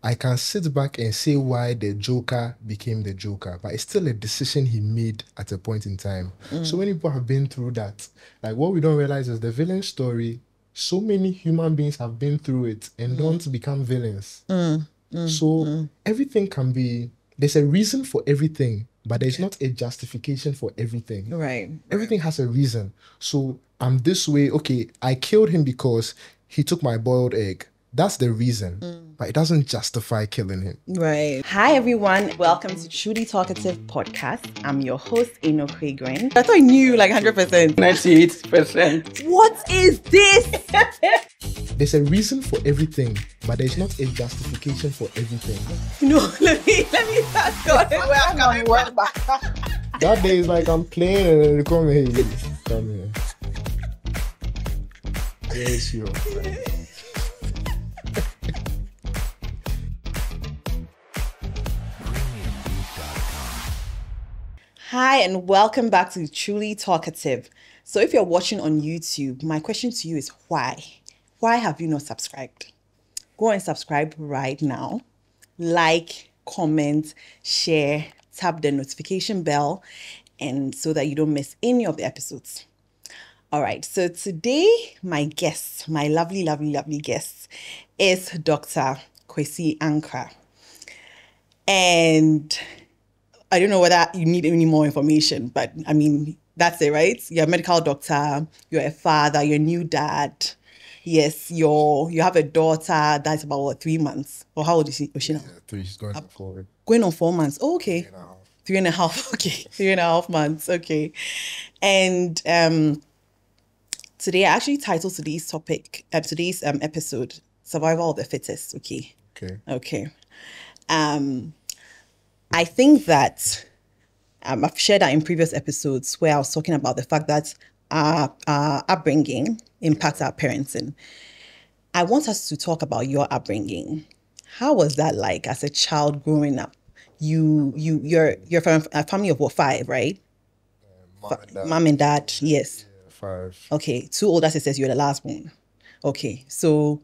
I can sit back and say why the Joker became the Joker, but it's still a decision he made at a point in time. So many people have been through that. Like, what we don't realize is the villain story, so many human beings have been through it and don't become villains. So everything can be, there's a reason for everything, but there's not a justification for everything. Right. Everything has a reason. So I'm this way. Okay, I killed him because he took my boiled egg. That's the reason, but it doesn't justify killing him. Right. Hi, everyone. Welcome to Truly Talkative Podcast. I'm your host, Enoch Hegren. I thought I knew like 100%. 98%. What is this? There's a reason for everything, but there's not a justification for everything. No, let me start going. Where I'm coming back. That day is like I'm playing and they come here. Come here. Yes, you. Hi, and welcome back to Truly Talkative. So if you're watching on YouTube, my question to you is why? Why have you not subscribed? Go and subscribe right now. Like, comment, share, tap the notification bell, and so that you don't miss any of the episodes. All right, so today my guest, my lovely guest, is Dr. Kwesi Ankra. And I don't know whether you need any more information, but I mean, that's it, right? You're a medical doctor, you're a father, you're a new dad. Yes, you have a daughter that's about, what, 3 months? Or how old is she now? Yeah, 3, she's going forward. Going on 4 months. Oh, okay. 3.5. 3.5. Okay. 3.5 months. Okay. And today I actually titled today's episode, Survival of the Fittest. Okay. Okay. I think that I've shared that in previous episodes where I was talking about the fact that our upbringing impacts our parenting. I want us to talk about your upbringing. How was that like as a child growing up? You're from a family of what, 5, right? Mom and dad, yes. Yeah, 5. Okay, 2 older sisters, you're the last one. Okay, so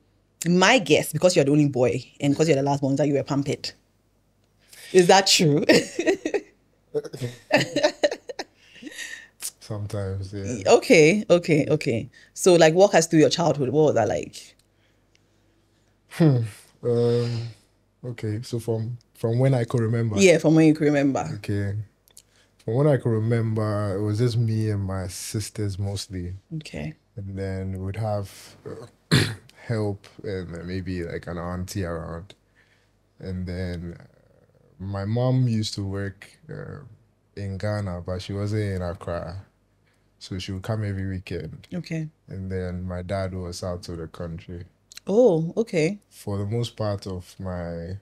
my guess, because you're the only boy and because you're the last one, is that you were pampered. Is that true? Sometimes, yeah. Okay. So, like, walk us through your childhood. What was that like? Okay, so from when I could remember. Yeah, from when you can remember. Okay. From when I could remember, it was just me and my sisters mostly. Okay. And then we'd have help and maybe like an auntie around. And then my mom used to work in Ghana, but she wasn't in Accra. So she would come every weekend. Okay. And then my dad was out of the country. Oh, okay. For the most part of my,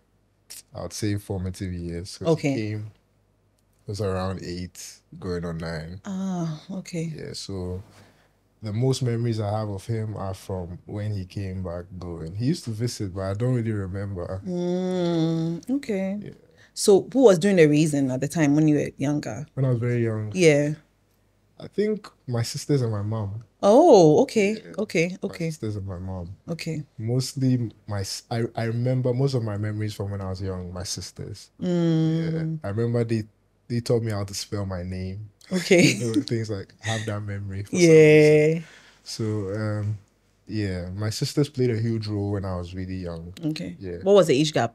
I would say, formative years. Okay. He came, was around 8, going on 9. Ah, okay. Yeah, so the most memories I have of him are from when he came back going. He used to visit, but I don't really remember. Okay. Yeah. So who was doing the raising at the time when you were younger? When I was very young, Yeah. I think my sisters and my mom. Oh, okay. Yeah. Okay. My sisters and my mom. Okay. Mostly I remember most of my memories from when I was young, my sisters. Yeah. I remember they taught me how to spell my name. Okay. You know, things like have that memory for some Yeah. reason. So yeah, my sisters played a huge role when I was really young. Okay. Yeah. What was the age gap?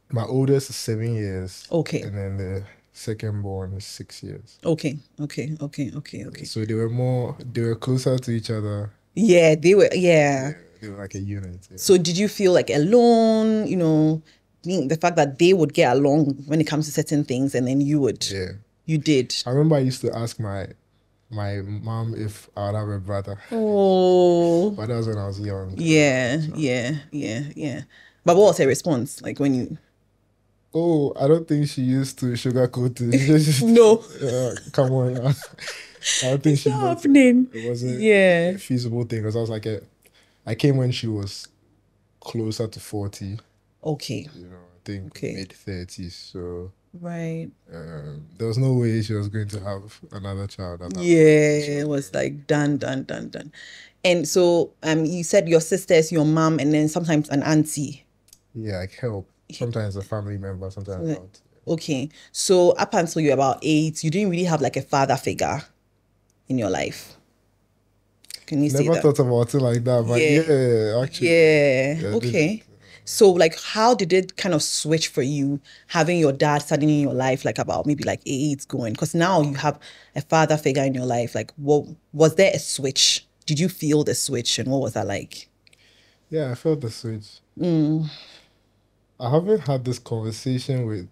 My oldest is 7 years. Okay. And then the second born is 6 years. Okay. So they were closer to each other. Yeah, they were. Yeah. They were like a unit. Yeah. So did you feel like alone? You know, the fact that they would get along when it comes to certain things, and then you would. Yeah. You did. I remember I used to ask my mom if I would have a brother. Oh. But that was when I was young. Yeah. But what was her response? Like when you? Oh, I don't think she used to sugarcoat it. No. Come on. I don't think she was. It wasn't a feasible thing because I was like I came when she was closer to 40. Okay. You know, I think mid-30s. So right. There was no way she was going to have another child at that point. It was like done. And so you said your sisters, your mom, and then sometimes an auntie. Yeah, like help. Sometimes a family member, sometimes not. Okay. So up until you're about 8, you didn't really have like a father figure in your life. Can you say Never that? thought about it like that, but yeah, actually. Yeah. I did. Okay. So like how did it kind of switch for you having your dad suddenly in your life like about maybe like 8 going? Because now you have a father figure in your life. Like what was there a switch? Did you feel the switch and what was that like? Yeah, I felt the switch. I haven't had this conversation with,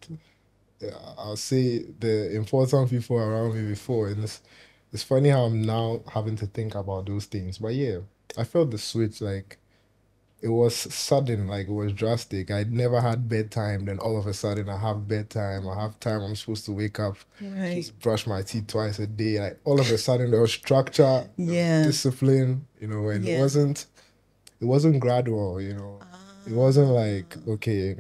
I'll say, the important people around me before, and it's funny how I'm now having to think about those things. But yeah, I felt the switch. Like it was sudden, like it was drastic. I never had bedtime. Then all of a sudden, I have bedtime. I have time. I'm supposed to wake up, Right. just brush my teeth twice a day. Like all of a sudden, there was structure, Yeah. discipline. And Yeah. it wasn't gradual. It wasn't like, okay,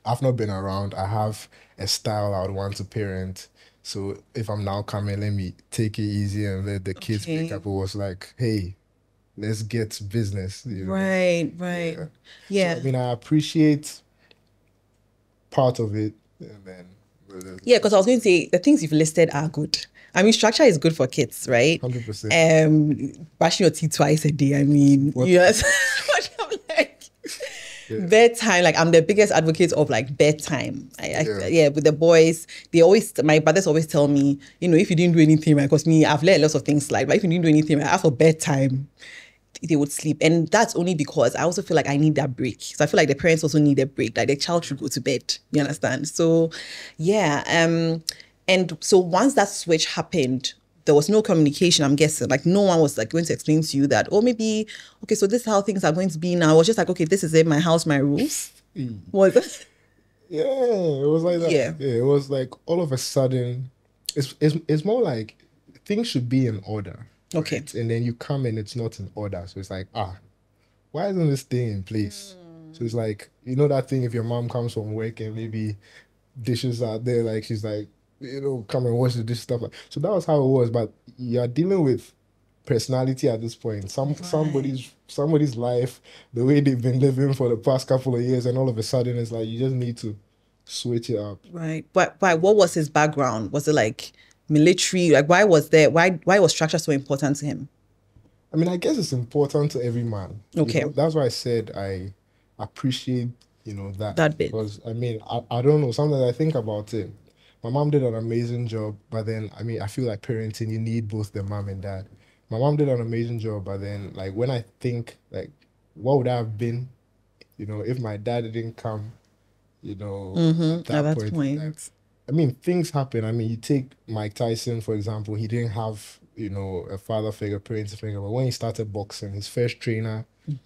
I've not been around. I have a style I would want to parent. So if I'm now coming, let me take it easy and let the kids pick Okay. up. It was like, hey, let's get business. Right. Yeah. So, I mean, I appreciate part of it, and then Yeah, because I was going to say the things you've listed are good. I mean, structure is good for kids, right? 100%. Brushing your teeth twice a day. I mean, yes. I'm like, bedtime. Like, I'm the biggest advocate of like bedtime. Yeah, with the boys, my brothers always tell me, if you didn't do anything, right? Because me, I've let lots of things slide, but if you didn't do anything, right, after bedtime, they would sleep. And that's only because I also feel like I need that break. So I feel like the parents also need a break. Like the child should go to bed. You understand? So yeah. And so once that switch happened, there was no communication, I'm guessing. Like no one was like going to explain to you that, oh, maybe, okay, so this is how things are going to be now. It was just like, okay, this is it, my house, my rules. Was it? Yeah, it was like that. Yeah. It was like all of a sudden, it's more like things should be in order. Okay. Right? And then you come and it's not in order. So it's like, why isn't this thing in place? So it's like, that thing if your mom comes from work and maybe dishes are there, like she's like, come and wash the dish stuff. So that was how it was. But you're dealing with personality at this point. Somebody's life, the way they've been living for the past couple of years, and all of a sudden it's like you just need to switch it up. Right. But what was his background? Was it like military? Like why was structure so important to him? I mean, I guess it's important to every man. Okay. That's why I said I appreciate, That bit. Because, I mean, I don't know. Sometimes I think about it. My mom did an amazing job, but then, I mean, I feel like parenting, you need both the mom and dad. My mom did an amazing job, but then, like, when I think, like, what would I have been, if my dad didn't come, at that point. I mean, things happen. I mean, you take Mike Tyson, for example. He didn't have, a father figure, parent figure. But when he started boxing, his first trainer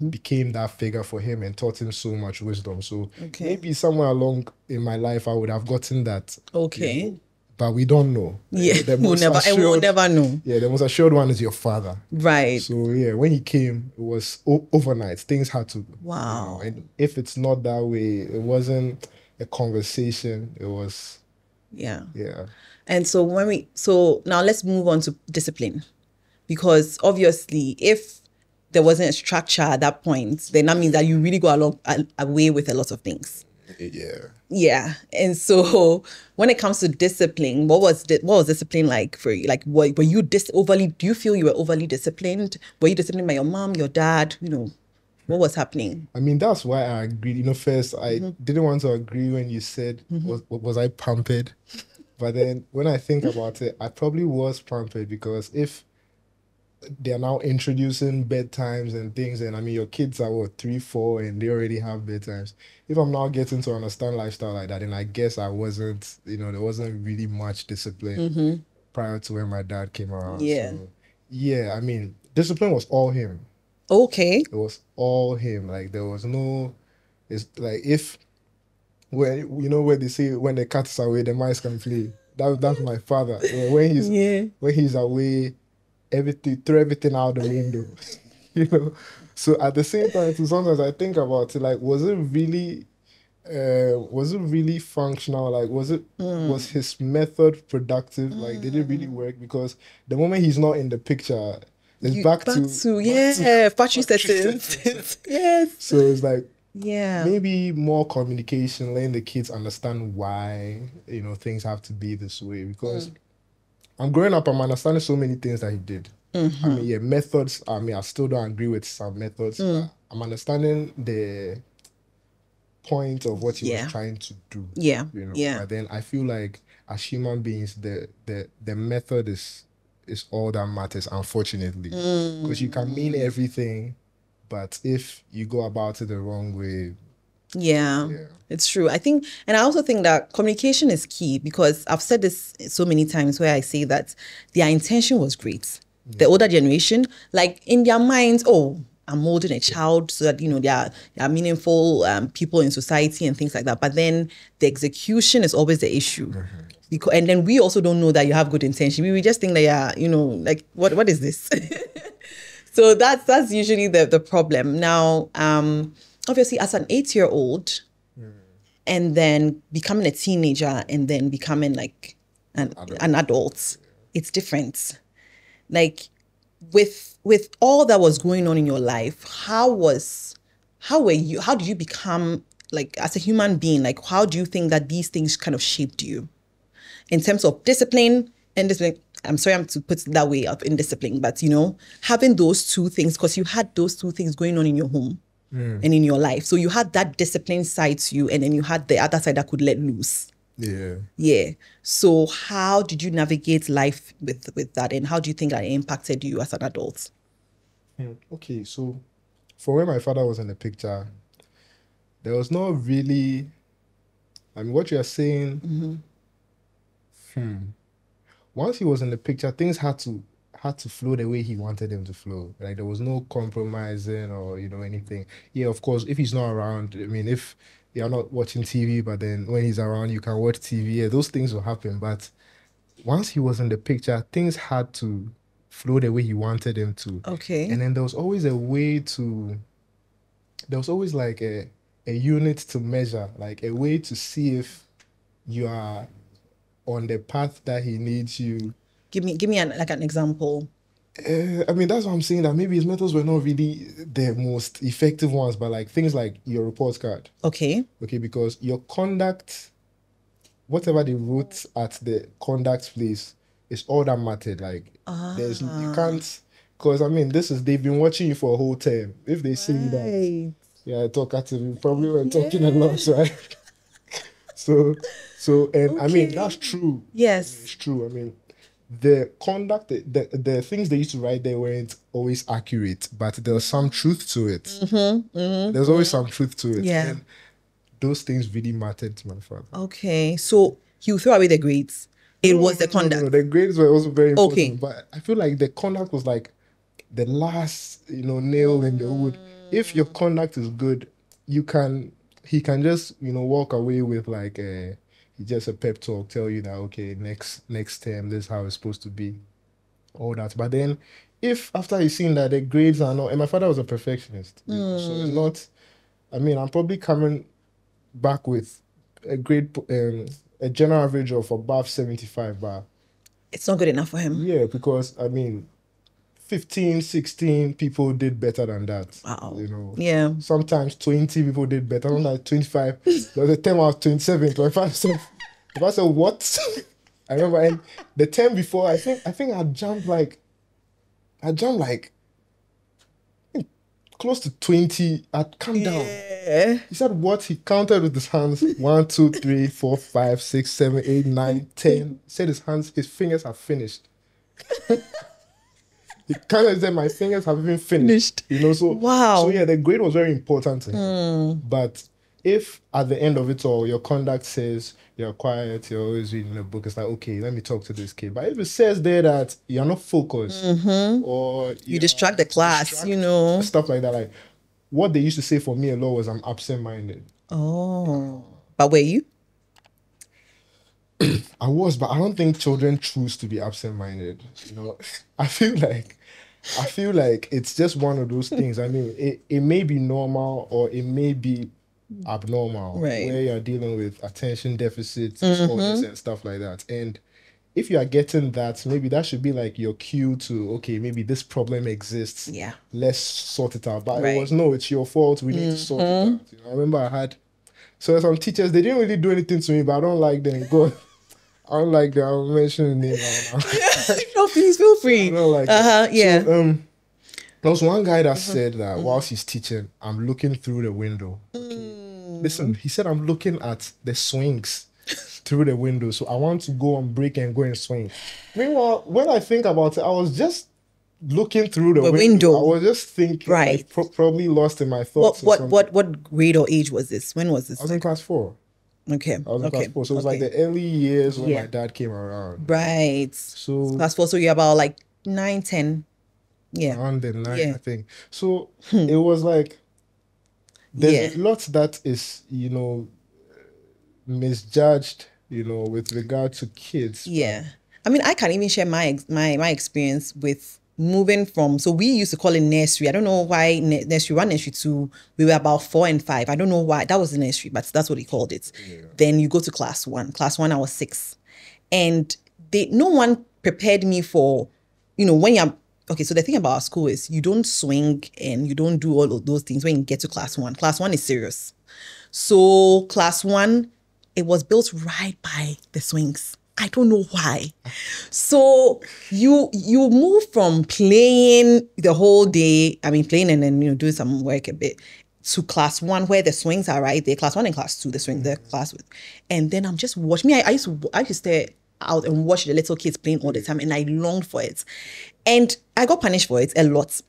became that figure for him and taught him so much wisdom. So maybe somewhere along in my life, I would have gotten that. Okay. But we don't know. Yeah, we'll never know. Yeah, the most assured one is your father. Right. So, yeah, when he came, it was overnight. Things had to... Wow. And if it's not that way, it wasn't a conversation. It was... Yeah. Yeah. And so now let's move on to discipline, because obviously if there wasn't a structure at that point, then that means that you really go away with a lot of things. Yeah. Yeah. And so when it comes to discipline, what was discipline like for you? Like, were you do you feel you were overly disciplined? Were you disciplined by your mom, your dad? What was happening? I mean, that's why I agreed. First, I didn't want to agree when you said, was I pampered? But then when I think about it, I probably was pampered, because if they're now introducing bedtimes and things, and I mean, your kids are 3, 4, and they already have bedtimes. If I'm now getting to understand lifestyle like that, then I guess I wasn't, there wasn't really much discipline prior to when my dad came around. Yeah. So, yeah, I mean, discipline was all him. Okay. It was all him. Like, there was no... It's like, if... where they say when the cat is away, the mice can play. That's my father. When he's away, throw everything out the window. So at the same time, sometimes I think about it, like, was it really functional? Like, was his method productive? Like, did it really work? Because the moment he's not in the picture, it's back to factory settings. Yes. So it's like, Yeah. maybe more communication, letting the kids understand why, things have to be this way. Because I'm growing up, I'm understanding so many things that he did. I mean, yeah, methods. I mean, I still don't agree with some methods, but I'm understanding the point of what he was Yeah. trying to do. Yeah. Yeah. But then I feel like as human beings, the method is all that matters, unfortunately. Because you can mean everything, but if you go about it the wrong way, Yeah, it's true. I think, and I also think that communication is key, because I've said this so many times where I say that their intention was great. The older generation, like in their minds, oh, I'm molding a child so that, they are meaningful people in society and things like that. But then the execution is always the issue. Because, and then we also don't know that you have good intention. We just think that, like, what is this? So that's usually the problem. Now, obviously, as an 8-year-old, and then becoming a teenager, and then becoming like an adult, it's different. Like with all that was going on in your life, how did you become, like, as a human being? Like, how do you think that these things kind of shaped you in terms of discipline and discipline? I'm sorry, I'm to put it that way, of indiscipline, but having those two things, because you had those two things going on in your home and in your life. So you had that discipline side to you, and then you had the other side that could let loose. yeah. Yeah. So how did you navigate life with that, and how do you think that it impacted you as an adult? Okay, so for when my father was in the picture, there was not really, I mean, what you are saying, once he was in the picture, things had to flow the way he wanted them to flow. Like there was no compromising or anything. Yeah, of course, if he's not around, I mean, if you're not watching TV, but then when he's around, you can watch TV. Yeah, those things will happen. But once he was in the picture, things had to flow the way he wanted them to. Okay. And then there was always a way to. There was always like a unit to measure, like a way to see if you are on the path that he needs you. Give me an example. I mean, that's what I'm saying, that maybe his methods were not really the most effective ones, but like things like your report card. Okay. Okay, because your conduct, whatever they wrote at the conduct place, is all that mattered. Like, you can't, because I mean, they've been watching you for a whole term. If they say that, yeah, talkative, you probably were talking a lot, right? And I mean, that's true. Yes. It's true. I mean, the conduct, the things they used to write there weren't always accurate, but there was some truth to it. There's always some truth to it. Yeah. And those things really mattered to my father. Okay. So you throw away the grades. It was the conduct. No, the grades were also very important. Okay. But I feel like the conduct was like the last, nail in the wood. If your conduct is good, he can just, walk away with like just a pep talk, tell you that, okay, next term, this is how it's supposed to be, all that. But then if after he's seen that the grades are not, and my father was a perfectionist, so it's not, I mean, I'm probably coming back with a grade, a general average of above 75, but it's not good enough for him. yeah, because I mean, 15, 16 people did better than that. Wow. Yeah. Sometimes 20 people did better. I'm like 25. There was a time I was 27. If I said what? I remember, and the term before, I think I jumped like close to 20. I'd come down. He said what? He counted with his hands. 1, 2, 3, 4, 5, 6, 7, 8, 9, 10. Said his fingers are finished. He kind of said my fingers have even finished. So wow. So yeah, the grade was very important to him. But if at the end of it all your conduct says you're quiet, you're always reading a book, it's like, okay, let me talk to this kid. But if it says there that you're not focused or you distract the class, stuff like that, like what they used to say for me a lot was I'm absent-minded. Oh, but were you? I was, but I don't think children choose to be absent-minded. I feel like it's just one of those things. I mean, it may be normal or it may be abnormal, right, where you're dealing with attention deficits disorders and stuff like that. And if you are getting that, maybe that should be like your cue to, okay, maybe this problem exists. Yeah. Let's sort it out. But Right. it was, no, it's your fault. We need to sort it out. You know, I remember I had, so some teachers, they didn't really do anything to me, but I don't like them. Go. I don't like them. I'll mention the name right now. No, please feel free. I don't like Yeah. So, there was one guy that said that whilst he's teaching, I'm looking through the window. Okay. Listen, he said, I'm looking at the swings through the window. So I want to go on break and go and swing. Meanwhile, when I think about it, I was just looking through the window. I was just thinking, Right. like, probably lost in my thoughts. What grade or age was this? When was this? I was in class 4. Okay. I was in class 4. So it was like the early years when my dad came around. Right. So class 4, so you're about like 9, 10. Yeah. Around the 9, I think. So it was like, there's a lot that is, you know, misjudged, you know, with regard to kids. Yeah. I mean, I can even share my experience with moving from, so we used to call it nursery. I don't know why nursery 1, nursery 2, we were about 4 and 5. I don't know why. That was the nursery, but that's what he called it. Yeah. Then you go to class 1. Class 1, I was 6. And no one prepared me for, you know, when you're, okay, so the thing about our school is you don't swing and you don't do all of those things when you get to class 1. Class 1 is serious. So class 1, it was built right by the swings. I don't know why. So you move from playing the whole day, I mean playing and then, you know, doing some work a bit, to class 1 where the swings are right there. Class 1 and class 2, the swing, the class with. And then I'm just watching. I used to stay out and watch the little kids playing all the time, and I longed for it. And I got punished for it a lot.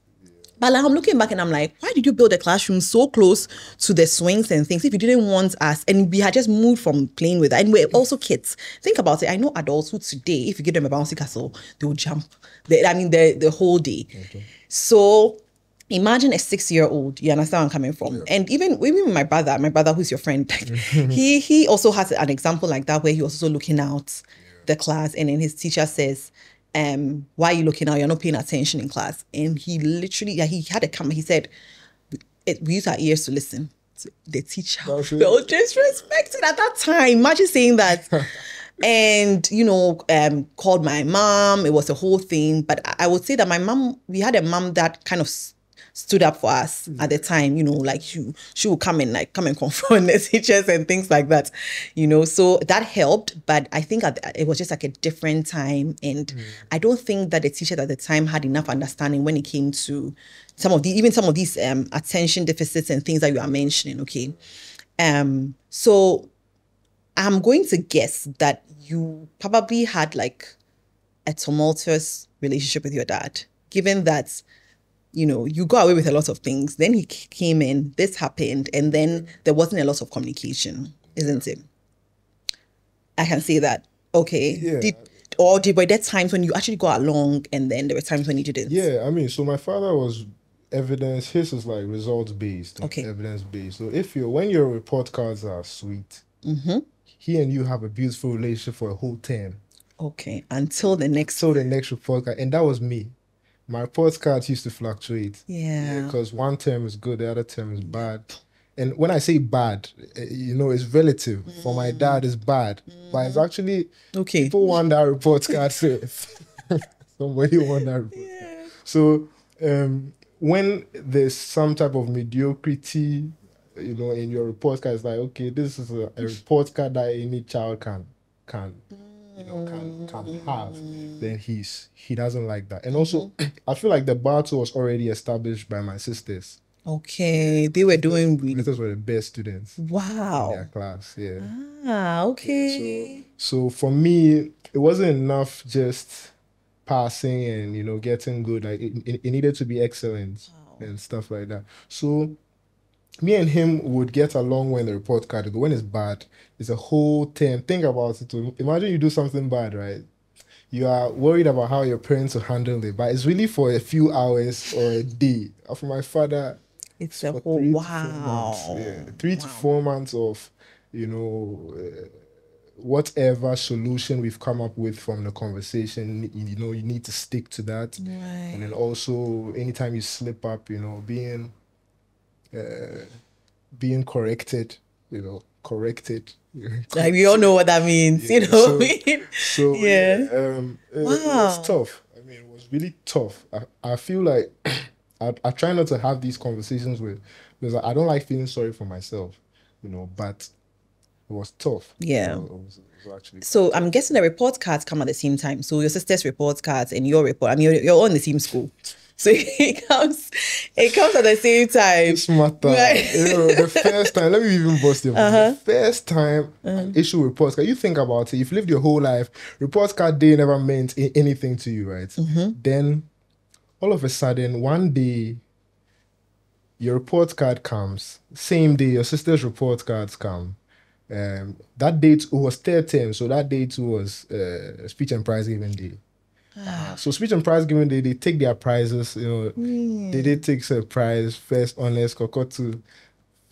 But like, I'm looking back and I'm like, why did you build a classroom so close to the swings and things if you didn't want us? And we had just moved from playing with that. And we're also kids. Think about it. I know adults who today, if you give them a bouncy castle, they will jump. The whole day. Okay. So imagine a 6-year-old. You understand where I'm coming from? Yeah. And even with my brother who's your friend, he also has an example like that where he was also looking out the class, and then his teacher says, why are you looking out? You're not paying attention in class. And he literally, he had a camera. He said, we use our ears to listen. So the teacher felt disrespected at that time. Imagine saying that. And, you know, called my mom. It was a whole thing. But I would say that we had a mom that kind of stood up for us at the time, you know, like she would come and confront the teachers and things like that, you know, so that helped. But I think it was just like a different time, and I don't think that the teachers at the time had enough understanding when it came to some of these attention deficits and things that you are mentioning. Okay, so I'm going to guess that you probably had like a tumultuous relationship with your dad, given that, you know, you got away with a lot of things. Then he came in, this happened, and then there wasn't a lot of communication, isn't it? I can say that. Okay. Yeah. Were there times when you actually got along and then there were times when you didn't? Yeah, I mean, so my father was evidence, his is like results based, okay, evidence based. So when your report cards are sweet, he and you have a beautiful relationship for a whole term. Okay, until the next report card. And that was me. My report cards used to fluctuate. Yeah. Because one term is good, the other term is bad. And when I say bad, you know, it's relative. For my dad, it's bad. But it's actually, people want that report card safe. Somebody want that report card. So when there's some type of mediocrity, you know, in your report card, it's like, okay, this is a report card that any child can have, then he doesn't like that. And also, I feel like the battle was already established by my sisters. Okay, they were doing really. Sisters were the best students. Wow. In their class, yeah. Okay. So for me, it wasn't enough just passing and, you know, getting good. Like it needed to be excellent and stuff like that. So me and him would get along when the report card, but when it's bad, it's a whole thing. Think about it. Imagine you do something bad, right? You are worried about how your parents will handle it, but it's really for a few hours or a day. For my father, it's a whole 3 to 4 months of, you know, whatever solution we've come up with from the conversation. You know, you need to stick to that. Right. And then also, anytime you slip up, you know, being corrected, you know, Like we all know what that means, you know. So Yeah. it Wow. was tough. I mean, it was really tough. I feel like I try not to have these conversations because I don't like feeling sorry for myself, you know. But it was tough. Yeah. It was actually. So I'm guessing the report cards come at the same time. So your sister's report cards and your report. I mean, you're all in the same school, so it comes at the same time. It's matter. Right. You know, the first time, let me even bust it. The first time I issue reports card, you think about it, you've lived your whole life, reports card day never meant anything to you, right? Then all of a sudden, one day, your report card comes. Same day, your sister's report cards come. That date was third term, so that date was speech and prize giving day. So speech and prize giving day, they take their prizes. You know, they did take a prize, first honors, kokotu,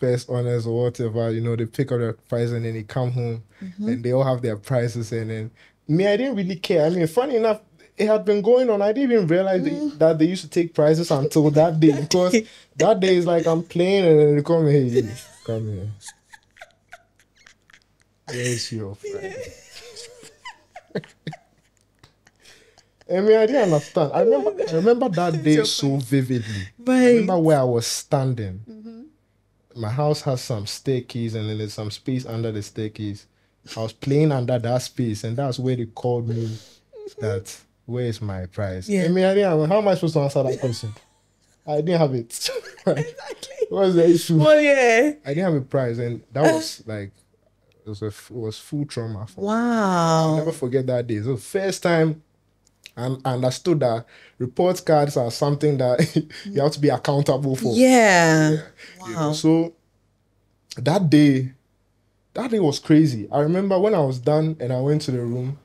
first honors or whatever. You know, they pick up their prize and then they come home and they all have their prizes. And then me, I didn't really care. I mean, funny enough, it had been going on. I didn't even realize that they used to take prizes until that day, because that day is like I'm playing and then they come here, hey, come here. Where's your friend? I mean, I didn't understand. I remember that day so vividly. Right. I remember where I was standing. My house has some staircase and then there's some space under the staircase. I was playing under that space and that's where they called me that, where is my prize? Yeah. I mean, how am I supposed to answer that question? I didn't have it. Exactly. What was the issue? Well, yeah. I didn't have a prize and that was like, it was full trauma for me. Wow. I'll never forget that day. So first time I understood that report cards are something that you have to be accountable for. Yeah. You Wow. know, so that day was crazy. I remember when I was done and I went to the room,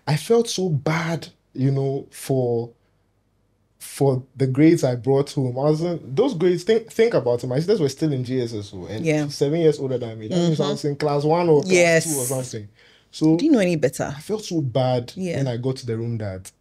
I felt so bad, you know, for the grades I brought home. Those grades, think about it. My sisters were still in GSSO and 7 years older than me. That means I was in class 1 or class 2 or something. So Didn't know any better. I felt so bad when I got to the room that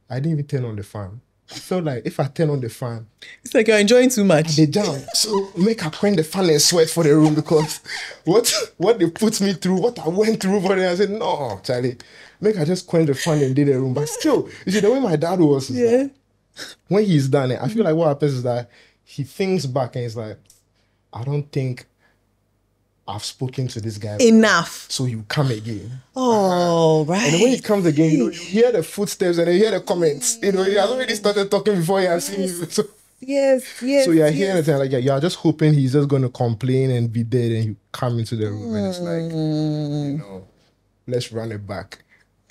I didn't even turn on the fan. I felt like if I turn on the fan, It's like you're enjoying too much. they jam. So make her quench the fan and sweat for the room, because what they put me through, what I went through for them, I said, no, Charlie, make her just quench the fan and did the room. But still, you see, the way my dad was, is that when he's done it, I feel like what happens is that he thinks back and he's like, I don't think I've spoken to this guy Enough. so you come again. Oh, right. And then when he comes again, you know, you hear the footsteps and then you hear the comments. You know, he has already started talking before he has seen you. So, Yes. so you're hearing it and like, you're just hoping he's just going to complain and be dead, and you come into the room and it's like, you know, let's run it back.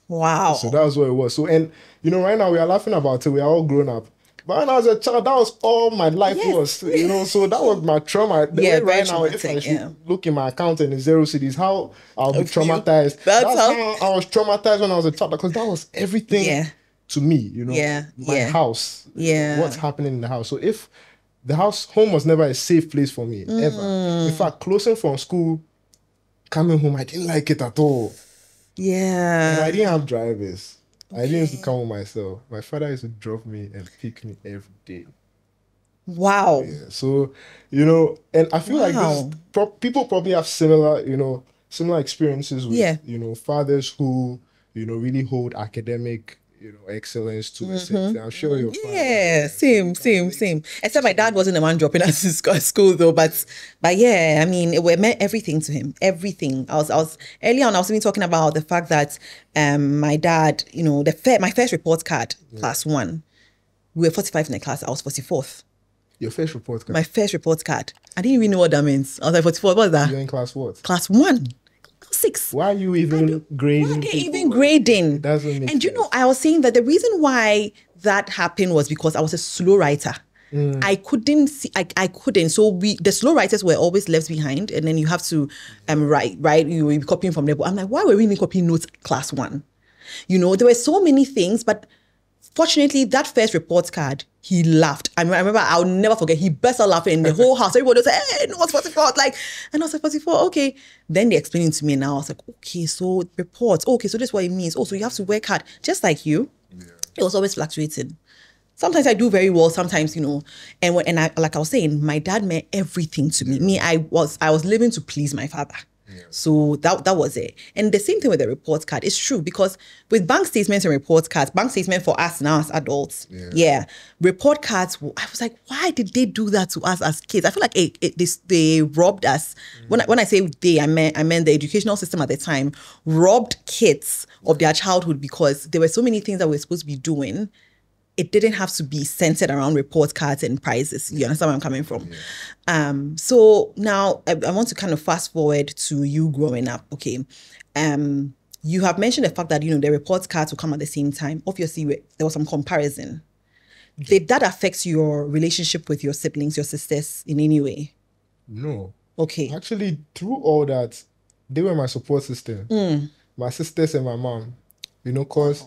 Wow. So that was what it was. So, and you know, right now we are laughing about it. We are all grown up. But when I was a child, that was all my life was, you know, so that was my trauma. The way right now, if I should look in my account and in 0 cities, how I'll be traumatized. That's how I was traumatized when I was a child, because that was everything to me, you know, my house, what's happening in the house. So if the home was never a safe place for me, ever. In fact, closing from school, coming home, I didn't like it at all. Yeah. And I didn't have drivers. I didn't used to come with myself. My father used to drop me and pick me every day. Wow. Yeah. So, you know, and I feel like people probably have similar experiences with, you know, fathers who, you know, really hold academic, you know, excellence to a certain. I'm sure your father. Yeah, same. Except my dad wasn't the one dropping us at school though, but yeah, I mean, it meant everything to him. Everything. I was early on. I was even talking about the fact that my dad, you know, my first report card, class 1, we were 45 in the class. I was 44th. Your first report card. My first report card. I didn't even know what that means. I was like 44. What's that? You're in class what? Class 1. 6. Why are you even grading? Grading? It doesn't make And you know, I was saying that the reason why that happened was because I was a slow writer. I couldn't see. I couldn't. So the slow writers were always left behind, and then you have to write. You will be copying from there. But I'm like, why were we even copying notes class 1? You know, there were so many things, but fortunately, that first report card, he laughed. I remember, I'll never forget, he burst out laughing in the whole house. Everybody was like, hey, no, it's 44. And I was like, 44, okay. Then they explained it to me, and I was like, okay, so reports. Okay, so this is what it means. Oh, so you have to work hard. Just like you, it was always fluctuating. Sometimes I do very well, sometimes, you know. And I, like I was saying, my dad meant everything to me. I was living to please my father. So that was it. And the same thing with the report card. It's true because with bank statements and report cards, bank statement for us now as adults, report cards. I was like, why did they do that to us as kids? I feel like they robbed us. When I say they, I meant the educational system at the time robbed kids of their childhood because there were so many things that we're supposed to be doing. It didn't have to be centered around report cards and prizes. You understand where I'm coming from? So now I want to kind of fast forward to you growing up. Okay. You have mentioned the fact that, the report cards will come at the same time. Obviously, there was some comparison. Did that affect your relationship with your siblings, your sisters in any way? No. Okay. Actually, through all that, they were my support system. My sisters and my mom. Because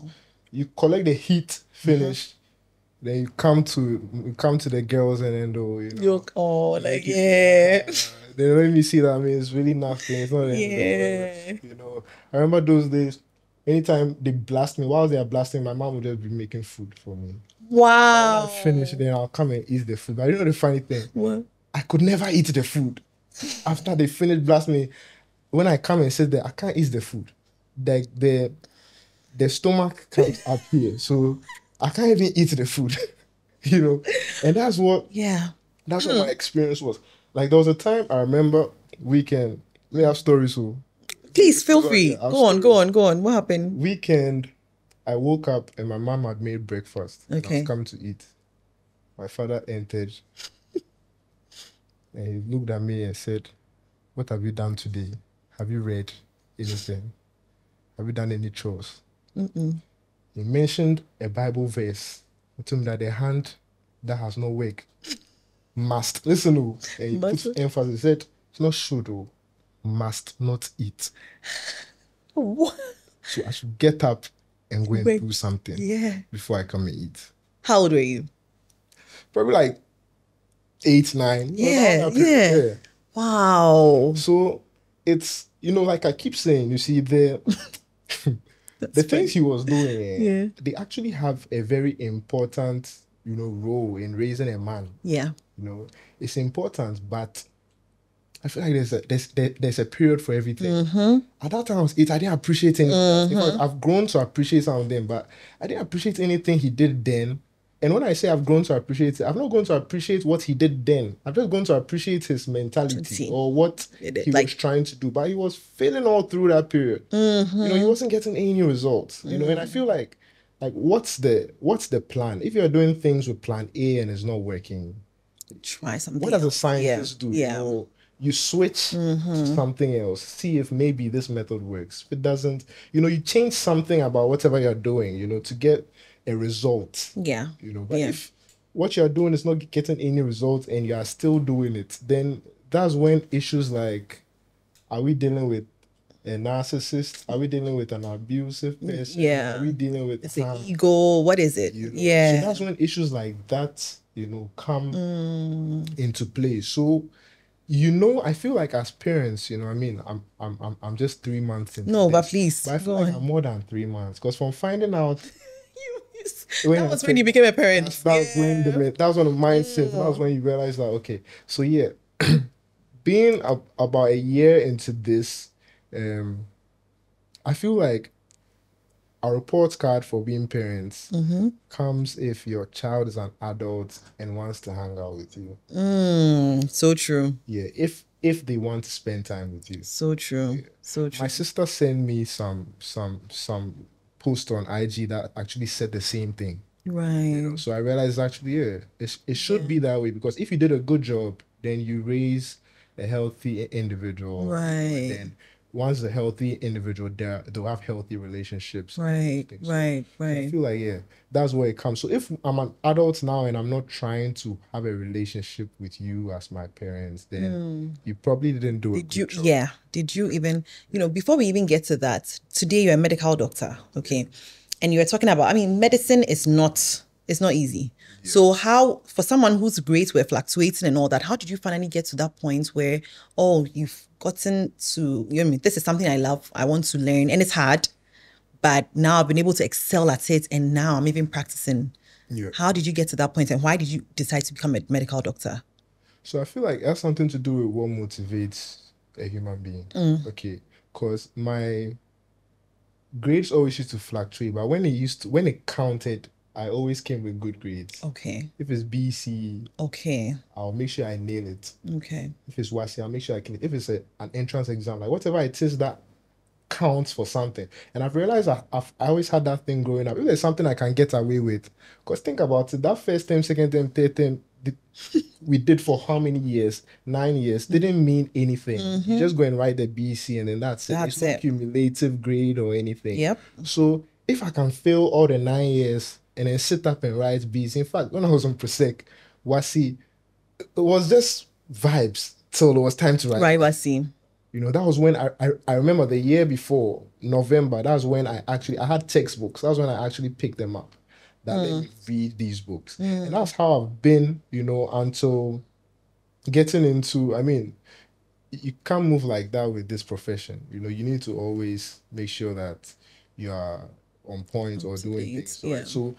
you collect the heat, finish. Then you come to the girls and then they let me see that. I mean, it's really nothing. It's not anything. I remember those days. Anytime they blast me, while they are blasting, my mom would just be making food for me. Wow. I'll finish, then I'll come and eat the food. But the funny thing? What? I could never eat the food. After they finish blasting me, when I come and sit there, I can't eat the food. The stomach comes up here, so I can't even eat the food, and that's what my experience was. Like, there was a time I remember weekend. We have stories, so please feel free. Go on. What happened? Weekend, I woke up and my mom had made breakfast. Okay. I was coming to eat. My father entered and he looked at me and said, "What have you done today? Have you read anything? Have you done any chores?" He mentioned a Bible verse. He told me that the hand that has no work must. Listen, and he put emphasis. He said, "It's not should, must not eat." What? So I should get up and go and do something before I come and eat. How old were you? Probably like 8, 9. Yeah. Wow. So it's, like I keep saying, you see, the things he was doing, they actually have a very important, role in raising a man. Yeah. It's important, but I feel like there's a period for everything. At that time I was 8, I didn't appreciate anything. Because I've grown to appreciate some of them, but I didn't appreciate anything he did then. And when I say I've grown to appreciate it, I'm not going to appreciate what he did then. I'm just going to appreciate his mentality or what he was trying to do. But he was failing all through that period. He wasn't getting any results. And I feel like what's the plan? If you're doing things with plan A and it's not working, try something. What does a scientist do? Yeah. You switch to something else. See if maybe this method works. If it doesn't, you change something about whatever you're doing, to get a result. Yeah. But if what you're doing is not getting any results and you are still doing it, then that's when issues like, are we dealing with a narcissist? Are we dealing with an abusive person? Yeah. Are we dealing with the ego? What is it? So that's when issues like that, come into play. So, I feel like as parents, I'm just 3 months into No, this, but please. But I feel like I'm more than 3 months. Because from finding out that was when you became a parent. That was when the mindset. That was when you realized that, okay. So yeah, being about a year into this, I feel like a report card for being parents comes if your child is an adult and wants to hang out with you. So true. Yeah, if they want to spend time with you. So true. Yeah. So true. My sister sent me some post on IG that actually said the same thing. Right. So I realized actually, it should be that way, because if you did a good job, then you raise a healthy individual. Right. Then once a healthy individual, they'll have healthy relationships. Right. Right. I feel like, that's where it comes. So if I'm an adult now and I'm not trying to have a relationship with you as my parents, then you probably didn't do a good job. Yeah. Did you even, before we even get to that, today you're a medical doctor, okay? And you were talking about, medicine is not easy. Yeah. So how, for someone who's great with fluctuating and all that, how did you finally get to that point where, you've gotten to, this is something I love, I want to learn, and it's hard, but now I've been able to excel at it, and now I'm even practicing. Yeah. How did you get to that point, and why did you decide to become a medical doctor? So I feel like it has something to do with what motivates a human being. Okay, because my grades always used to fluctuate, but when it counted, I always came with good grades. Okay. If it's B, C, Okay. I'll make sure I nail it. Okay. If it's WASI, I'll make sure I can. If it's an entrance exam, like whatever it is that counts for something. And I've realized I always had that thing growing up. If there's something I can get away with, because think about it, that first term, second term, third term, we did for how many years? 9 years. Didn't mean anything. You just go and write the BC and then that's it. That's It's not it. cumulative grade or anything. Yep. So if I can fail all the 9 years and then sit up and write BC, in fact, when I was on Prosec, WASI, it was just vibes till it was time to write. Right, Wasi. You know, that was when I remember the year before, November, that was when I had textbooks. That was when I actually picked them up. That let me read these books. And that's how I've been, you know, until getting into, I mean, you can't move like that with this profession. You know, you need to always make sure that you are on point or doing date, things. Right? yeah. So,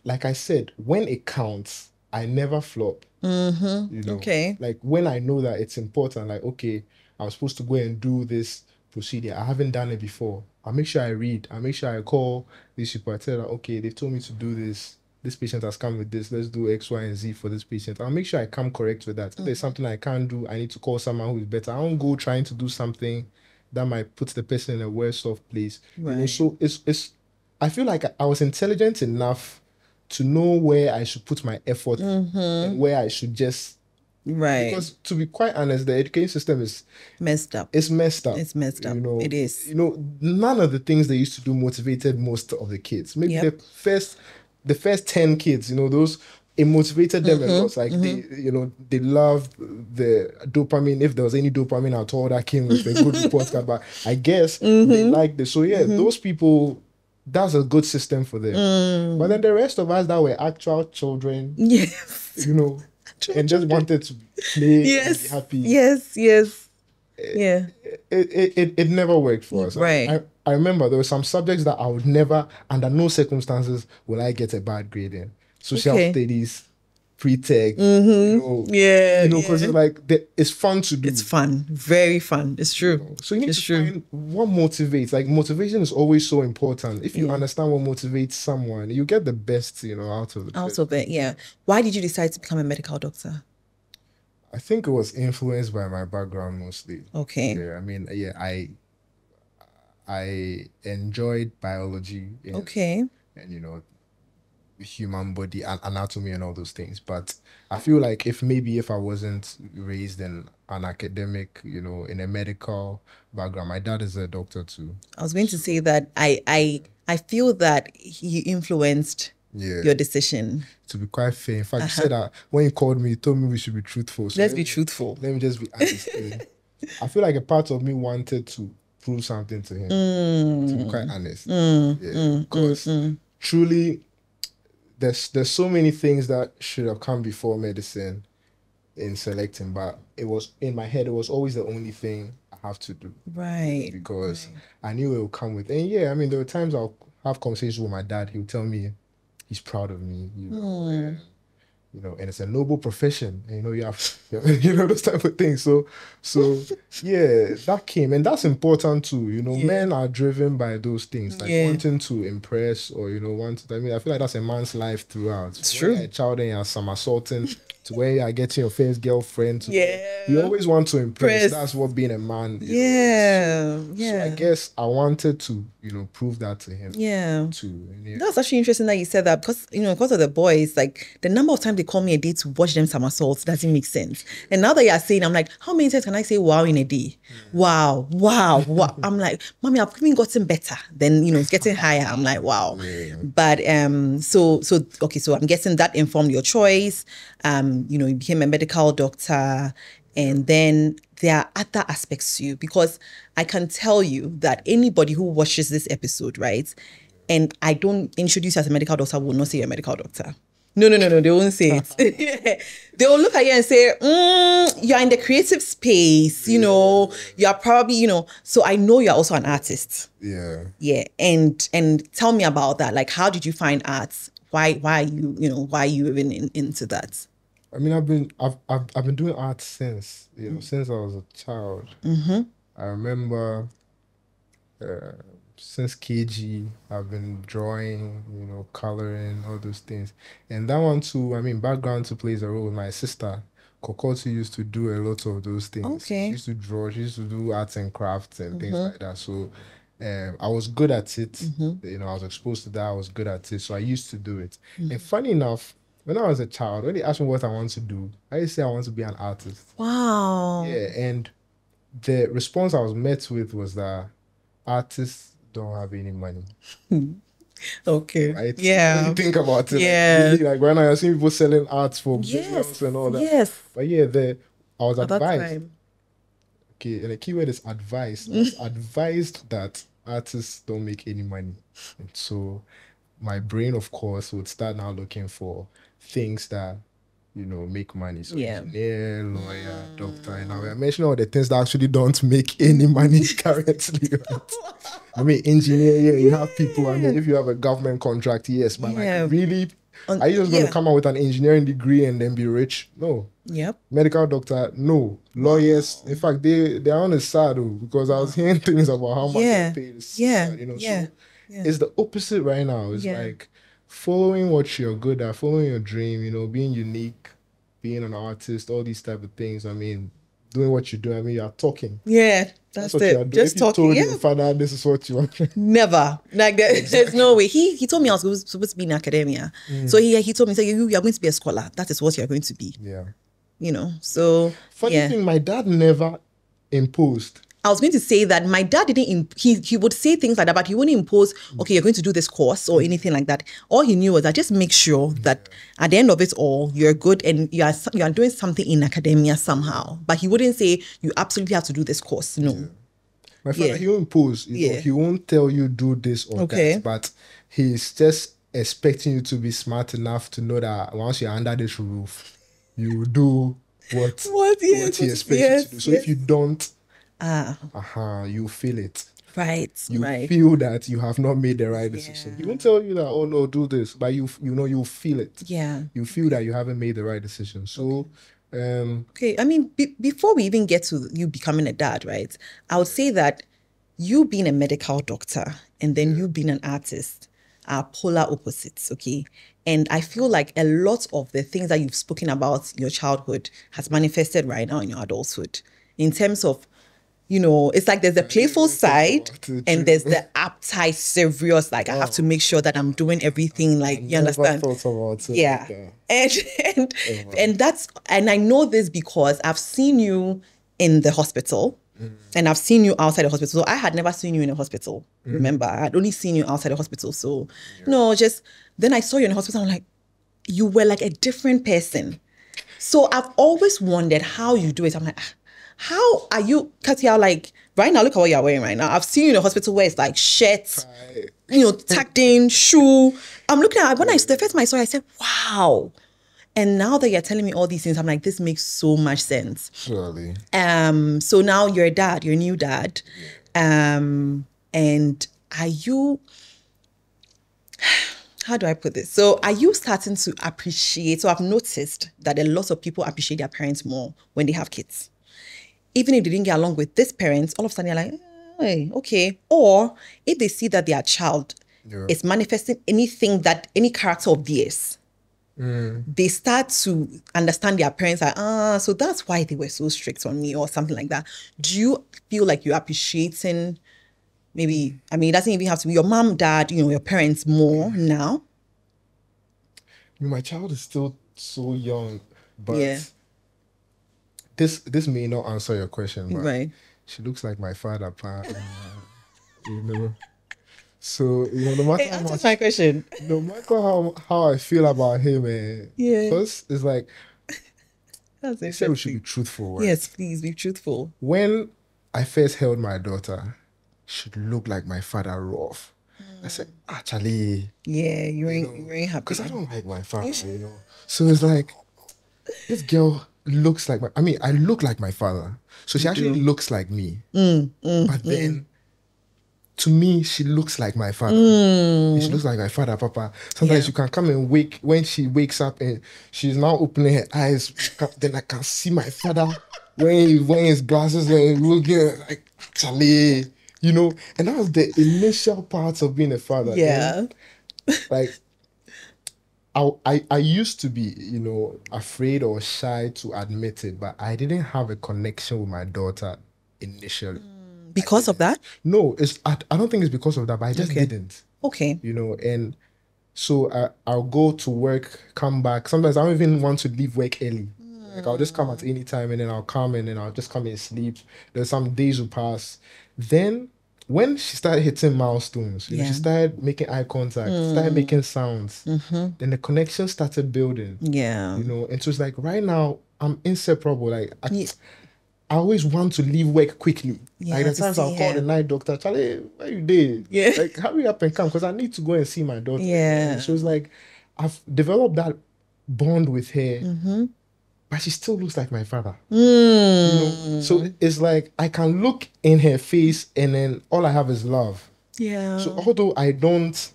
like I said, when it counts, I never flop. You know, Okay. like when I know that it's important, like, okay, I was supposed to go and do this procedure. I haven't done it before. I'll make sure I read. I'll make sure I call these people. I tell them, okay, they've told me to do this. This patient has come with this. Let's do X, Y, and Z for this patient. I'll make sure I come correct with that. If there's something I can't do, I need to call someone who is better. I don't go trying to do something that might put the person in a worse off place. You know, Right. so it's I feel like I was intelligent enough to know where I should put my effort and where I should just, Right. because to be quite honest, the education system is Messed up. it's messed up. It's messed up. You know, It is. You know, none of the things they used to do motivated most of the kids. Maybe Yep. the first 10 kids, you know, those it motivated them a lot. Like they, you know, they loved the dopamine. If there was any dopamine at all that came with a good report card, but I guess they liked it. So yeah, those people, that's a good system for them. But then the rest of us that were actual children, Yes. you know, and just wanted to play and be Yes. happy. Yes. Yes. Yeah. It never worked for us. Right. I remember there were some subjects that I would never, under no circumstances, will I get a bad grade in. Social Okay. studies, pre-tech, you know, Yeah. you know, because yeah. it's like it's fun to do. It's fun. Very fun. It's true. So you need It's to true. find what motivates. Like motivation is always so important. If you understand what motivates someone, you get the best, you know, out of it. Out of it, yeah. Why did you decide to become a medical doctor? I think it was influenced by my background mostly. Okay. Yeah, I mean, yeah, I enjoyed biology. Okay. And you know, human body and anatomy and all those things. But I feel like if I wasn't raised in an academic, you know, in a medical background, my dad is a doctor too. I was going to say that I feel that he influenced Yeah. your decision. To be quite fair. In fact, you said that when you called me, you told me we should be truthful. So Let's be truthful. let me just be honest. I feel like a part of me wanted to prove something to him. To be quite honest. Because truly there's so many things that should have come before medicine in selecting, but it was in my head, it was always the only thing I have to do. Right. Because I knew it would come with. And yeah, I mean, there were times I'll have conversations with my dad. He'll tell me he's proud of me, you know, and, you know, and it's a noble profession. And, you know, you have, you know, those type of things. So yeah, that came, and that's important too. You know, men are driven by those things, like wanting to impress or, you know, I mean, I feel like that's a man's life throughout. It's true. A child and you're somersaulting to where you're getting your first girlfriend. Yeah. You always want to impress. Press. That's what being a man is. Yeah. So Yeah. I guess I wanted to, you know, prove that to him Yeah. too. And yeah. That's actually interesting that you said that because, you know, because of the boys, like the number of times they call me a day to watch them somersaults doesn't make sense. And now that you're saying, I'm like, how many times can I say wow in a day? Wow. I'm like, mommy, I've even gotten better. Then, you know, it's getting higher. I'm like, wow. Yeah. But so I'm guessing that informed your choice. You know, you became a medical doctor. And then there are other aspects to you, because I can tell you that anybody who watches this episode, right, and I don't introduce you as a medical doctor, will not say you're a medical doctor. No, they won't say it. They will look at you and say, you're in the creative space, you know, you're probably, you know, so I know you're also an artist. Yeah. Yeah. And tell me about that. Like, how did you find arts? Why are you, you know, why are you even into that? I mean, I've been doing art since, since I was a child. I remember since KG, I've been drawing, coloring, all those things. And that one too, I mean, background too plays a role. My sister, Kokotu, used to do a lot of those things. Okay. She used to draw, she used to do arts and crafts and things like that. So I was good at it. I was exposed to that. I was good at it. So I used to do it. And funny enough, when I was a child, when they asked me what I want to do, I used to say I want to be an artist. Wow. Yeah, and the response I was met with was that artists don't have any money. Okay. Right? Yeah. When you think about it, Yeah. like, really, like right now, you're seeing people selling arts for Yes. billions and all that. Yes. But yeah, I was At that advised. time. Okay, and the keyword is advised. I was advised that artists don't make any money. And so my brain, of course, would start now looking for things that make money. So Yeah. engineer, lawyer, doctor, and I mentioned all the things that actually don't make any money currently. Right? I mean, engineer, yeah, you have people. I mean, if you have a government contract, yes, but Yeah. like really, are you just going to come out with an engineering degree and then be rich? No. Yep. Medical doctor, no. Lawyers, in fact, they're on the side, because I was hearing things about how much Yeah. they pay. It's Yeah. sad, Yeah. So it's the opposite right now. It's Yeah. like following what you're good at, following your dream, being unique, being an artist, all these type of things. I mean, doing what you do. I mean, you're talking. Yeah. That's what you're it. doing. Just If you talking. told Yeah. your father this is what you want. Never. Like there's no way. He told me I was supposed to be in academia. So he told me, so you are going to be a scholar. That is what you're going to be. Yeah. So Funny yeah. thing, my dad never imposed. I was going to say that my dad didn't. He would say things like that, but he wouldn't impose. Okay, you're going to do this course or anything like that. All he knew was that just make sure that at the end of it all, you're good and you are doing something in academia somehow. But he wouldn't say you absolutely have to do this course. No. My father, he won't impose. He won't tell you do this or that. But he's just expecting you to be smart enough to know that once you're under this roof, you will do what he expects you to do. So if you don't, you feel it. Right. You feel that you have not made the right decision. He won't tell you that, oh no, do this, but you feel it. Yeah. You feel that you haven't made the right decision. So okay, I mean, before we even get to you becoming a dad, right? I would say that you being a medical doctor and then you being an artist are polar opposites, okay? And I feel like a lot of the things that you've spoken about in your childhood has manifested right now in your adulthood. In terms of, it's like there's the playful side and there's the uptight, serious, like I have to make sure that I'm doing everything, like, you understand? Never thought about it. Yeah. And I know this because I've seen you in the hospital and I've seen you outside the hospital. So I had never seen you in a hospital. Remember, I had only seen you outside the hospital. So then I saw you in the hospital. I'm like, you were like a different person. So I've always wondered how you do it. I'm like, how are you? Because you're like, right now, look at what you're wearing right now. I've seen you in a hospital where it's like shirts, tucked in, shoe. I'm looking at, the first time I saw it, I said, wow. And now that you're telling me all these things, I'm like, this makes so much sense. Surely. So now you're a dad, you're a new dad. And are you, how do I put this? So are you starting to appreciate, so I've noticed that a lot of people appreciate their parents more when they have kids. Even if they didn't get along with this parent, all of a sudden you're like, hey, okay. Or if they see that their child is manifesting any character of theirs, they start to understand their parents like, so that's why they were so strict on me or something like that. Do you feel like you're appreciating maybe, I mean, it doesn't even have to be your mom, dad, your parents more now? My child is still so young, but this may not answer your question, but she looks like my father, So, no matter how much, my question. No matter how I feel about him, because it's like, That's I said we should be truthful, right? Yes, please be truthful. When I first held my daughter, she looked like my father rough. I said, actually. Yeah, you ain't happy. Because I don't like my father, So it's like, this girl looks like I look like my father. So she actually looks like me. But then to me, she looks like my father. She looks like my father, Papa. Sometimes Yeah. you can come and wake when she wakes up and she's now opening her eyes. Then I can see my father wearing his glasses and looking like Charlie, you know. And that was the initial part of being a father. Yeah. And, like I used to be, you know, afraid or shy to admit it, but I didn't have a connection with my daughter initially. Because of that? No, I don't think it's because of that, but I just Okay. didn't, Okay. you know. And so I'll go to work, come back. Sometimes I don't even want to leave work early. Like I'll just come at any time and then I'll come and then I'll just come and sleep. There's some days will pass. Then when she started hitting milestones, you know, she Yeah. started making eye contact, started making sounds, then the connection started building. Yeah. You know, and so it's like right now I'm inseparable. Like Yeah. I always want to leave work quickly. Yeah, Like the to times I'll see call her. the night doctor, Charlie, where you did? Yeah. Like hurry up and come because I need to go and see my daughter. Yeah. And so it's like I've developed that bond with her, Mm-hmm. but she still looks like my father. You know? So it's like I can look in her face and then all I have is love. Yeah. So although I don't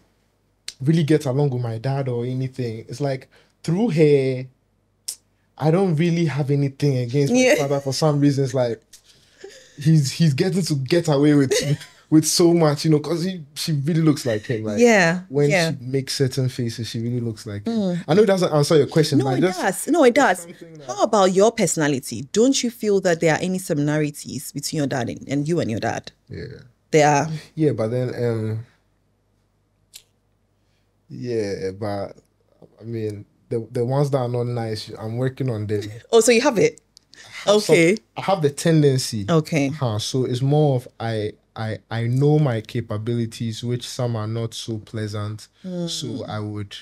really get along with my dad or anything, it's like through her, I don't really have anything against my Yeah. father for some reason. It's like he's getting to get away with so much, you know, because she really looks like him. Like Yeah. when Yeah. she makes certain faces, she really looks like him. I know it doesn't answer your question, No, but it just does. No, it does. something that- How about your personality? Don't you feel that there are any similarities between your dad and you and your dad? yeah. There are. Yeah, but then yeah, but I mean the ones that are not nice, I'm working on them. Oh, so you have it. Okay. I have the tendency. Okay. So it's more of I know my capabilities, which some are not so pleasant. So I would,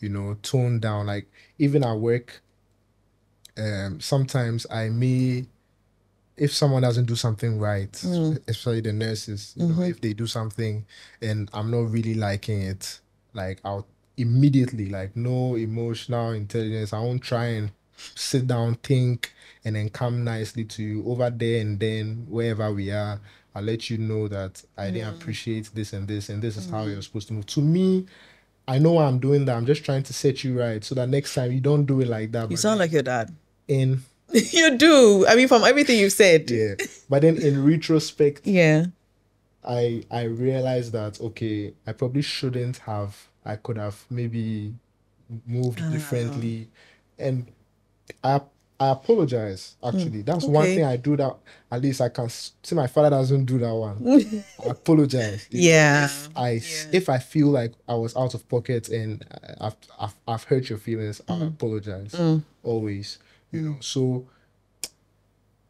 you know, tone down. Like even at work, sometimes I may, if someone doesn't do something right, especially the nurses, you know, if they do something and I'm not really liking it, like I'll immediately, like no emotional intelligence, I won't try and sit down, think, and then come nicely to you over there and then wherever we are. I'll let you know that I didn't appreciate this and this, and this is how you're supposed to move. To me, I know why I'm doing that. I'm just trying to set you right so that next time you don't do it like that. You but sound like your dad. in You do. I mean, from everything you've said. yeah. But then in retrospect, Yeah. I realized that okay, I probably shouldn't have. I could have maybe moved differently, and I apologize. Actually, that's one okay. thing I do that at least I can see my father doesn't do that one. I apologize. Yeah. If I feel like I was out of pocket and I've hurt your feelings, I'll apologize always. You know, so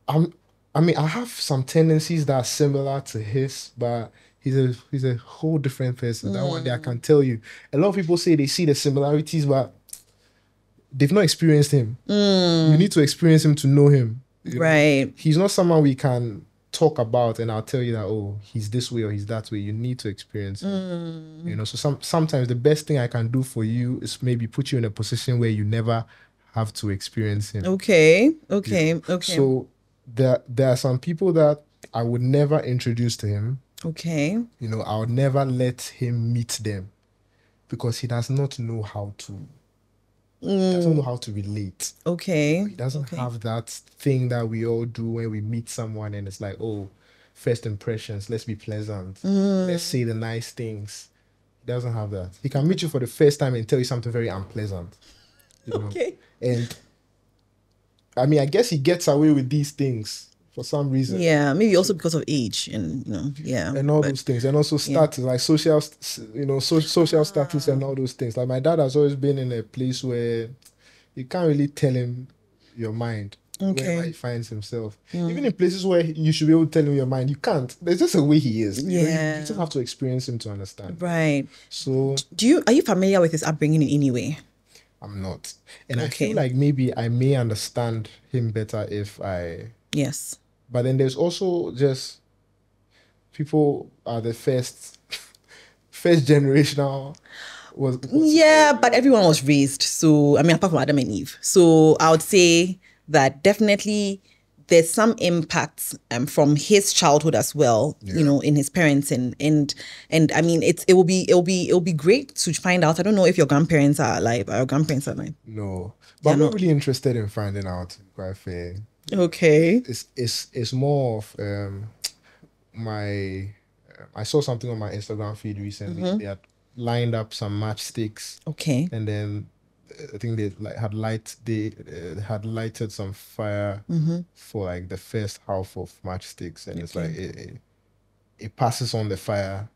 I mean, I have some tendencies that are similar to his, but he's a whole different person. That one day I can tell you. A lot of people say they see the similarities, but they've not experienced him. You need to experience him to know him. You know? Right. He's not someone we can talk about and I'll tell you that, oh, he's this way or he's that way. You need to experience him. You know, so sometimes the best thing I can do for you is maybe put you in a position where you never have to experience him. Okay. Okay. Okay. So there are some people that I would never introduce to him. Okay. You know, I would never let him meet them because he does not know how to. He doesn't know how to relate. Okay. He doesn't have that thing that we all do when we meet someone and it's like, oh, first impressions, let's be pleasant. Let's say the nice things. He doesn't have that. He can meet you for the first time and tell you something very unpleasant. You know? Okay. And I mean, I guess he gets away with these things for some reason. Yeah. Maybe also because of age and, you know, yeah. And all those things. And also status, like social, you know, social status and all those things. Like my dad has always been in a place where you can't really tell him your mind. Wherever he finds himself. Even in places where you should be able to tell him your mind, you can't. There's just a way he is. You know, you just have to experience him to understand. Right. So Are you familiar with his upbringing in any way? I'm not. And I feel like maybe I may understand him better if I... Yes. But then there's also just people are the first generational. Yeah, but everyone was raised. So, I mean, apart from Adam and Eve. So I would say that definitely there's some impact from his childhood as well, you know, in his parents, and I mean, it will be great to find out. I don't know if your grandparents are alive. Our grandparents are alive. No, but I'm not really interested in finding out. To be quite fair. Okay. It's more of my. I saw something on my Instagram feed recently. They had lined up some matchsticks. Okay. And then I think they had lighted some fire for like the first half of matchsticks, and it's like it passes on the fire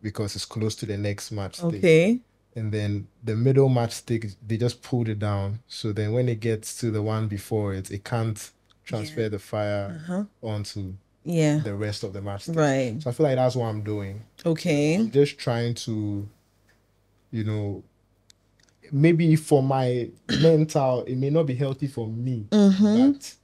because it's close to the next matchstick. Okay. And then the middle matchstick, they just pulled it down. So then when it gets to the one before it, it can't transfer the fire onto the rest of the matchsticks. Right. So I feel like that's what I'm doing. Okay. I'm just trying to, you know, maybe for my mental, it may not be healthy for me, but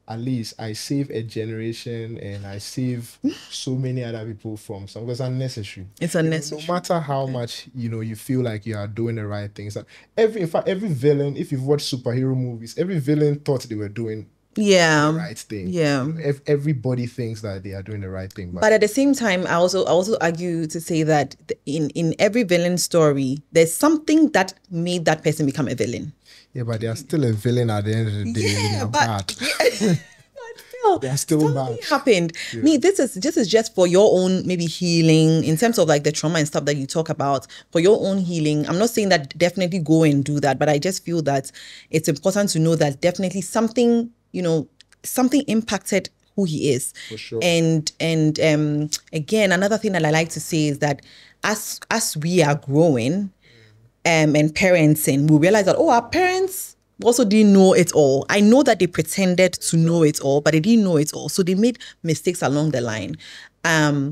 at least I save a generation and I save so many other people from some, because it's unnecessary. It's unnecessary. No matter how much, you know, you feel like you are doing the right things. In fact, every villain, if you've watched superhero movies, every villain thought they were doing the right thing. Yeah. You know, everybody thinks that they are doing the right thing. But at the same time, I also argue to say that in every villain story, there's something that made that person become a villain. Yeah, but they are still a villain at the end of the day. Yeah, they are but bad. They are still bad. Happened. Yeah. Me, this is just for your own maybe healing in terms of like the trauma and stuff that you talk about, for your own healing. I'm not saying that definitely go and do that, but I just feel that it's important to know that definitely something, you know, something impacted who he is. For sure. And again, another thing that I like to say is that as we are growing and parenting, we realize that, oh, our parents also didn't know it all. I know that they pretended to know it all, but they didn't know it all. So they made mistakes along the line.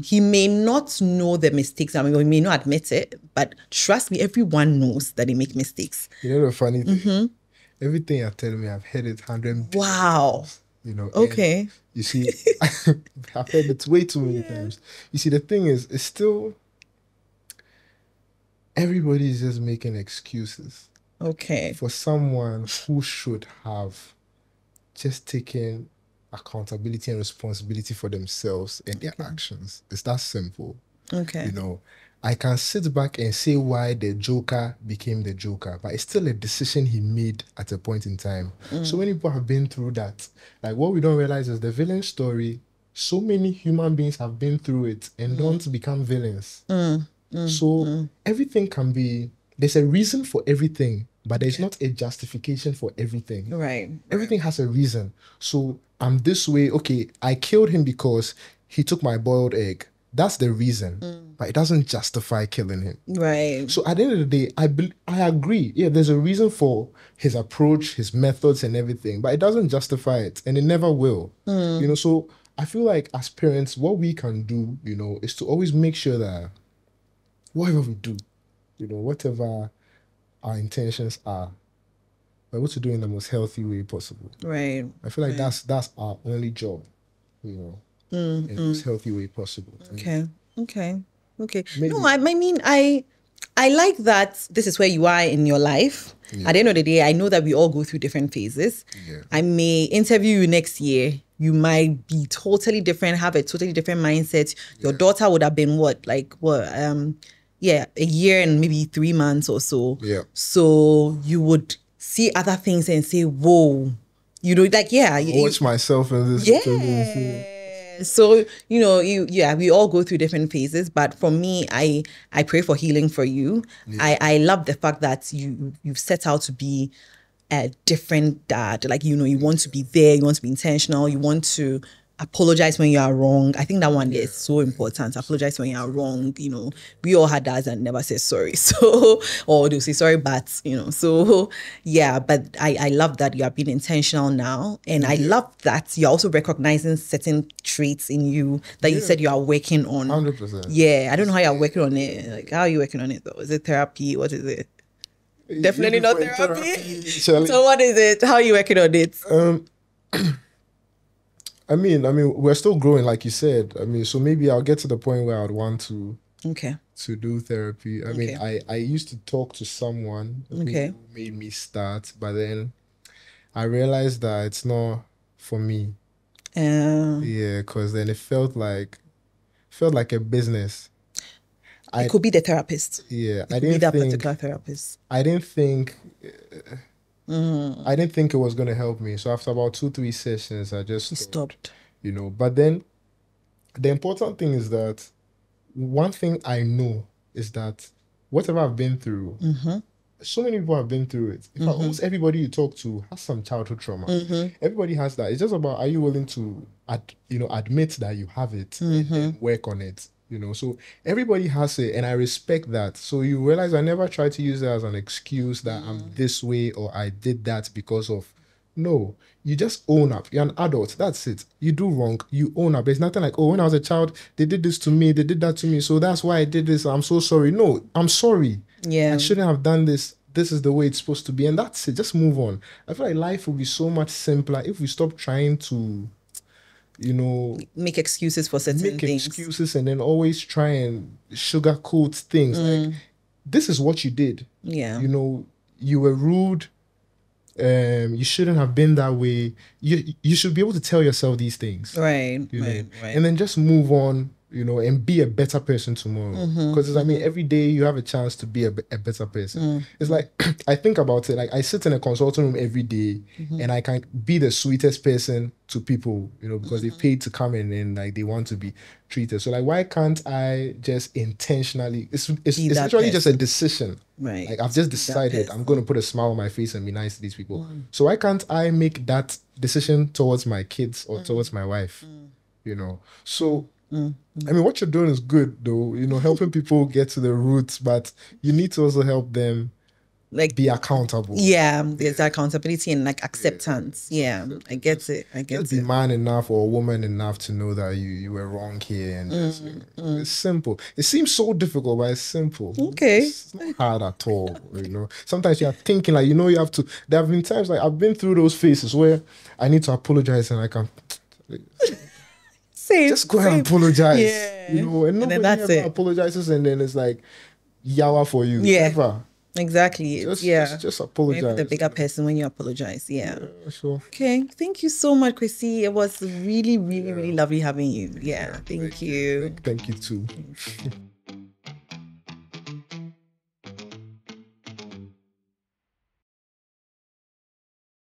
He may not know the mistakes. I mean, he may not admit it, but trust me, everyone knows that they make mistakes. You know the funny thing? Everything you're telling me, I've heard it 100 Wow. You know. Okay. You see, I've heard it way too many times. You see, the thing is, it's still, everybody is just making excuses. Okay. For someone who should have just taken accountability and responsibility for themselves and their actions. It's that simple. Okay. You know, I can sit back and say why the Joker became the Joker, but it's still a decision he made at a point in time. So many people have been through that. Like, what we don't realize is the villain story, so many human beings have been through it and don't become villains. So everything can be, there's a reason for everything, but there's not a justification for everything. Right. Everything has a reason. So I'm this way. Okay, I killed him because he took my boiled egg. That's the reason, but it doesn't justify killing him. Right. So at the end of the day, I agree. Yeah, there's a reason for his approach, his methods and everything, but it doesn't justify it, and it never will. You know, so I feel like as parents, what we can do, you know, is to always make sure that whatever we do, you know, whatever our intentions are, we're able to do in the most healthy way possible. Right. I feel like that's our only job, you know, in the most healthy way possible. Okay. Maybe. No, I mean, I like that this is where you are in your life. At the end of the day, I know that we all go through different phases. Yeah. I may interview you next year. You might be totally different, have a totally different mindset. Your daughter would have been a year and maybe 3 months or so. Yeah. So you would see other things and say, whoa, you know, like, watch myself in this. Yeah. So, you know, we all go through different phases, but for me, I pray for healing for you. Yeah. I love the fact that you've set out to be a different dad. Like, you know, you want to be there, you want to be intentional, you want to apologize when you are wrong. I think that one is so important. Apologize when you are wrong. You know, we all had dads that never say sorry. So, or they'll say sorry, but, you know, so yeah, but I love that you are being intentional now. And I love that you're also recognizing certain traits in you that you said you are working on. 100%. Yeah. I don't know how you're working on it. Like, how are you working on it though? Is it therapy? What is it? Definitely not therapy. So what is it? How are you working on it? I mean, we're still growing, like you said. I mean, so maybe I'll get to the point where I'd want to do therapy. I mean, I used to talk to someone who made me start, but then I realized that it's not for me. Yeah, because then it felt like a business. It could be the therapist. Yeah, It could be that particular therapist. I didn't think it was going to help me. So after about 2-3 sessions, I just Stopped. You know, but then the important thing is that one thing I know is that whatever I've been through, so many people have been through it. In fact, almost everybody you talk to has some childhood trauma. Everybody has that. It's just about, are you willing to admit that you have it and then work on it? You know, so everybody has it, and I respect that. So you realize I never try to use it as an excuse that I'm this way or I did that because of. No, you just own up. You're an adult. That's it. You do wrong, you own up. There's nothing like, oh, when I was a child, they did this to me, they did that to me, so that's why I did this. I'm so sorry. No, I'm sorry. Yeah. I shouldn't have done this. This is the way it's supposed to be. And that's it. Just move on. I feel like life would be so much simpler if we stop trying to, make excuses for certain things. Excuses and then always try and sugarcoat things. Like, this is what you did. Yeah. You were rude. You shouldn't have been that way. You should be able to tell yourself these things. Right. And then just move on, and be a better person tomorrow. Because every day you have a chance to be a better person. It's like, I think about it, like I sit in a consulting room every day and I can be the sweetest person to people, because they paid to come in and like they want to be treated. So like, why can't I just intentionally, it's literally just a decision. Right. Like I've just decided I'm going to put a smile on my face and be nice to these people. So why can't I make that decision towards my kids or towards my wife? So what you're doing is good though, helping people get to the roots, but you need to also help them like be accountable. Yeah, there's accountability and like acceptance. Yeah, I get it. Just be man enough or woman enough to know that you were wrong here, and it's simple. It seems so difficult, but it's simple. Okay, it's not hard at all. Sometimes you're thinking like you have to. There have been times like I've been through those phases where I need to apologize and I can. Just go ahead and apologize. Yeah. And nobody ever apologizes, and then it's like yawa for you. Yeah. Never. Exactly. Just apologize. Maybe the bigger person when you apologize. Yeah. Sure. Okay. Thank you so much, Chrissy. It was really, really, really lovely having you. Yeah. Thank you. Thank you too.